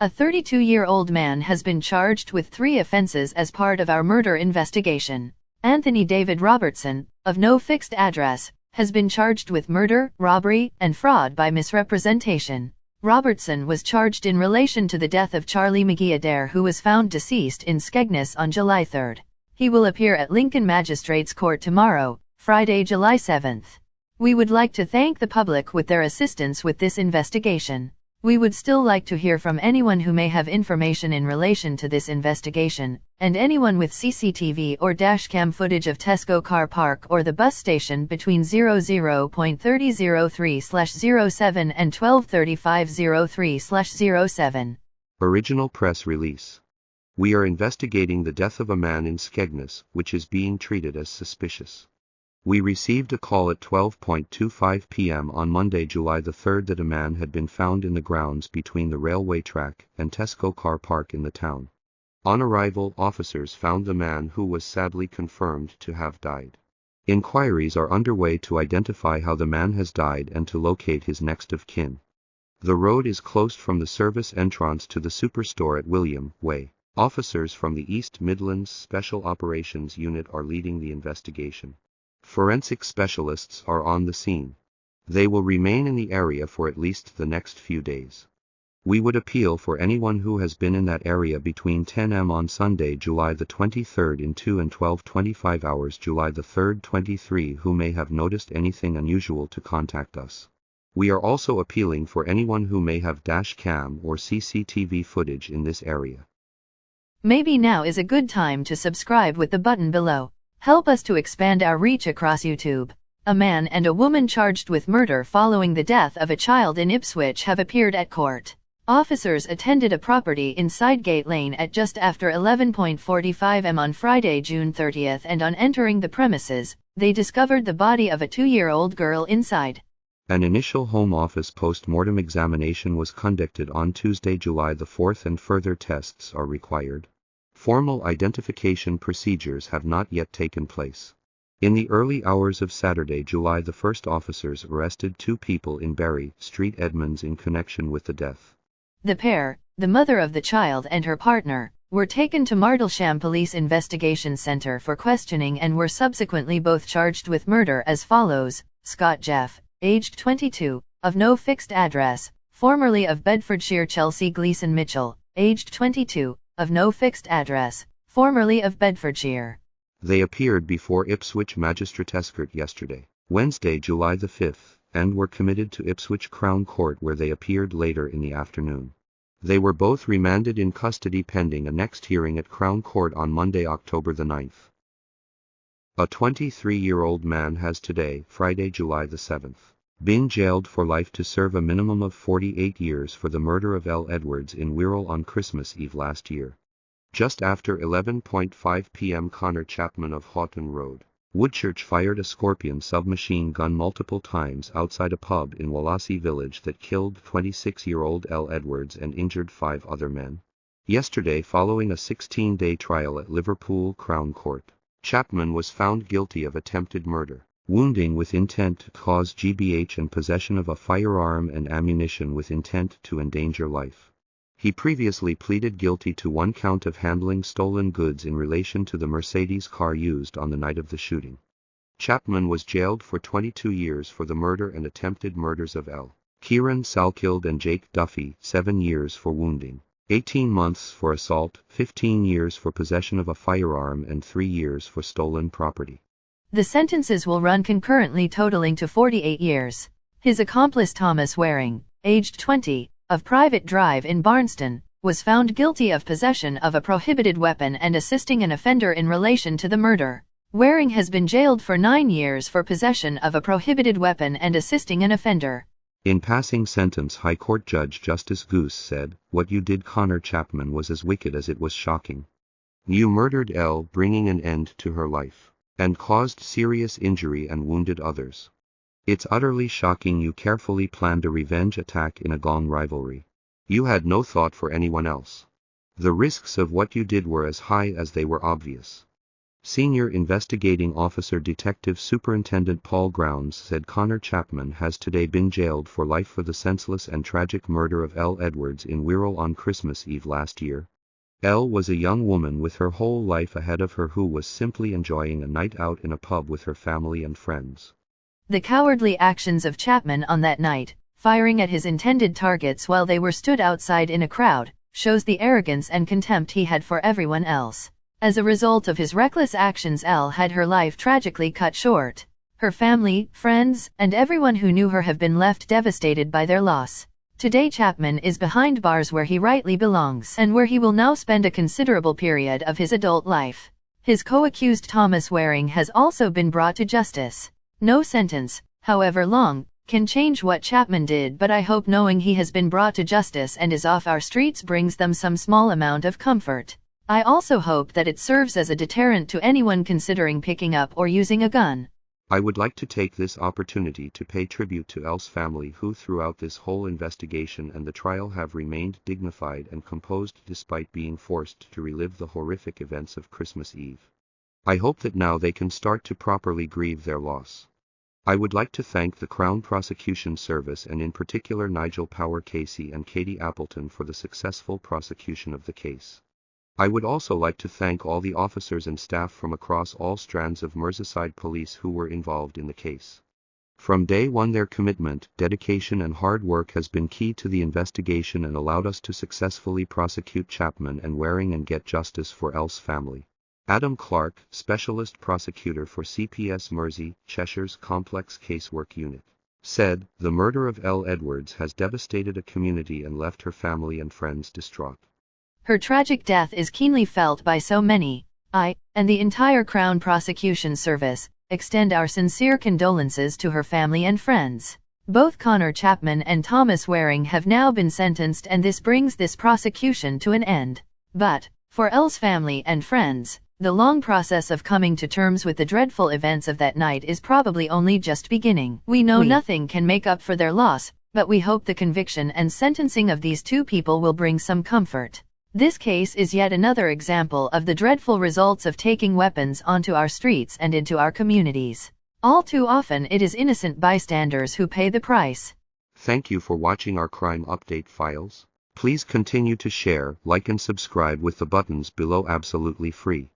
A 32-year-old man has been charged with 3 offenses as part of our murder investigation. Anthony David Robertson, of no fixed address, has been charged with murder, robbery, and fraud by misrepresentation. Robertson was charged in relation to the death of Charlie McGee Adair, who was found deceased in Skegness on July 3. He will appear at Lincoln Magistrates Court tomorrow, Friday, July 7. We would like to thank the public with their assistance with this investigation. We would still like to hear from anyone who may have information in relation to this investigation, and anyone with CCTV or dashcam footage of Tesco car park or the bus station between 00.3003/07 and 12:35:03/07. Original press release. We are investigating the death of a man in Skegness, which is being treated as suspicious. We received a call at 12:25 p.m. on Monday, July the 3rd that a man had been found in the grounds between the railway track and Tesco car park in the town. On arrival, officers found the man, who was sadly confirmed to have died. Inquiries are underway to identify how the man has died and to locate his next of kin. The road is closed from the service entrance to the superstore at William Way. Officers from the East Midlands Special Operations Unit are leading the investigation. Forensic specialists are on the scene. They will remain in the area for at least the next few days. We would appeal for anyone who has been in that area between 10 am on Sunday, July the 23rd in 2 and 12:25 hours July the 3rd 23 who may have noticed anything unusual to contact us. We are also appealing for anyone who may have dash cam or CCTV footage in this area. Maybe now is a good time to subscribe with the button below. Help us to expand our reach across YouTube. A man and a woman charged with murder following the death of a child in Ipswich have appeared at court. Officers attended a property in Sidegate Lane at just after 11:45 am on Friday, June 30th, and on entering the premises, they discovered the body of a 2-year-old girl inside. An initial Home Office post-mortem examination was conducted on Tuesday, July the 4th, and further tests are required. Formal identification procedures have not yet taken place. In the early hours of Saturday, July the 1st, officers arrested 2 people in Berry Street, Edmonds, in connection with the death. The pair, the mother of the child and her partner, were taken to Martlesham Police Investigation Centre for questioning and were subsequently both charged with murder as follows: Scott Jeff, aged 22, of no fixed address, formerly of Bedfordshire; Chelsea Gleeson Mitchell, aged 22, of no fixed address, formerly of Bedfordshire. They appeared before Ipswich Magistrates Court yesterday, Wednesday, July the 5th, and were committed to Ipswich Crown Court, where they appeared later in the afternoon. They were both remanded in custody pending a next hearing at Crown Court on Monday, October the 9th. A 23-year-old man has today, Friday, July the 7th, been jailed for life to serve a minimum of 48 years for the murder of Elle Edwards in Wirral on Christmas Eve last year. Just after 11:05 p.m. Connor Chapman of Houghton Road, Woodchurch, fired a Scorpion submachine gun multiple times outside a pub in Wallasey Village that killed 26-year-old Elle Edwards and injured 5 other men. Yesterday, following a 16-day trial at Liverpool Crown Court, Chapman was found guilty of attempted murder, wounding with intent to cause GBH, and possession of a firearm and ammunition with intent to endanger life. He previously pleaded guilty to 1 count of handling stolen goods in relation to the Mercedes car used on the night of the shooting. Chapman was jailed for 22 years for the murder and attempted murders of Elle, Kieran Salkild and Jake Duffy, 7 years for wounding, 18 months for assault, 15 years for possession of a firearm, and 3 years for stolen property. The sentences will run concurrently, totaling to 48 years. His accomplice Thomas Waring, aged 20, of Private Drive in Barnston, was found guilty of possession of a prohibited weapon and assisting an offender in relation to the murder. Waring has been jailed for 9 years for possession of a prohibited weapon and assisting an offender. In passing sentence, High Court Judge Justice Goose said, "What you did, Connor Chapman, was as wicked as it was shocking. You murdered Elle, bringing an end to her life, and caused serious injury and wounded others. It's utterly shocking. You carefully planned a revenge attack in a gong rivalry. You had no thought for anyone else. The risks of what you did were as high as they were obvious. Senior Investigating Officer Detective Superintendent Paul Grounds said Connor Chapman has today been jailed for life for the senseless and tragic murder of Elle Edwards in Wirral on Christmas Eve last year. Elle was a young woman with her whole life ahead of her who was simply enjoying a night out in a pub with her family and friends. The cowardly actions of Chapman on that night, firing at his intended targets while they were stood outside in a crowd, shows the arrogance and contempt he had for everyone else. As a result of his reckless actions, Elle had her life tragically cut short. Her family, friends, and everyone who knew her have been left devastated by their loss. Today Chapman is behind bars where he rightly belongs and where he will now spend a considerable period of his adult life. His co-accused Thomas Waring has also been brought to justice. No sentence, however long, can change what Chapman did, but I hope knowing he has been brought to justice and is off our streets brings them some small amount of comfort. I also hope that it serves as a deterrent to anyone considering picking up or using a gun. I would like to take this opportunity to pay tribute to Elle's family who throughout this whole investigation and the trial have remained dignified and composed despite being forced to relive the horrific events of Christmas Eve. I hope that now they can start to properly grieve their loss. I would like to thank the Crown Prosecution Service and in particular Nigel Power Casey and Katie Appleton for the successful prosecution of the case. I would also like to thank all the officers and staff from across all strands of Merseyside Police who were involved in the case. From day one their commitment, dedication and hard work has been key to the investigation and allowed us to successfully prosecute Chapman and Waring and get justice for Elle's family. Adam Clark, Specialist Prosecutor for CPS Mersey, Cheshire's Complex Casework Unit, said, "The murder of Elle Edwards has devastated a community and left her family and friends distraught. Her tragic death is keenly felt by so many. I, and the entire Crown Prosecution Service, extend our sincere condolences to her family and friends. Both Connor Chapman and Thomas Waring have now been sentenced and this brings this prosecution to an end. But, for Elle's family and friends, the long process of coming to terms with the dreadful events of that night is probably only just beginning. We know nothing can make up for their loss, but we hope the conviction and sentencing of these two people will bring some comfort. This case is yet another example of the dreadful results of taking weapons onto our streets and into our communities. All too often it is innocent bystanders who pay the price." Thank you for watching our crime update files. Please continue to share, like and subscribe with the buttons below absolutely free.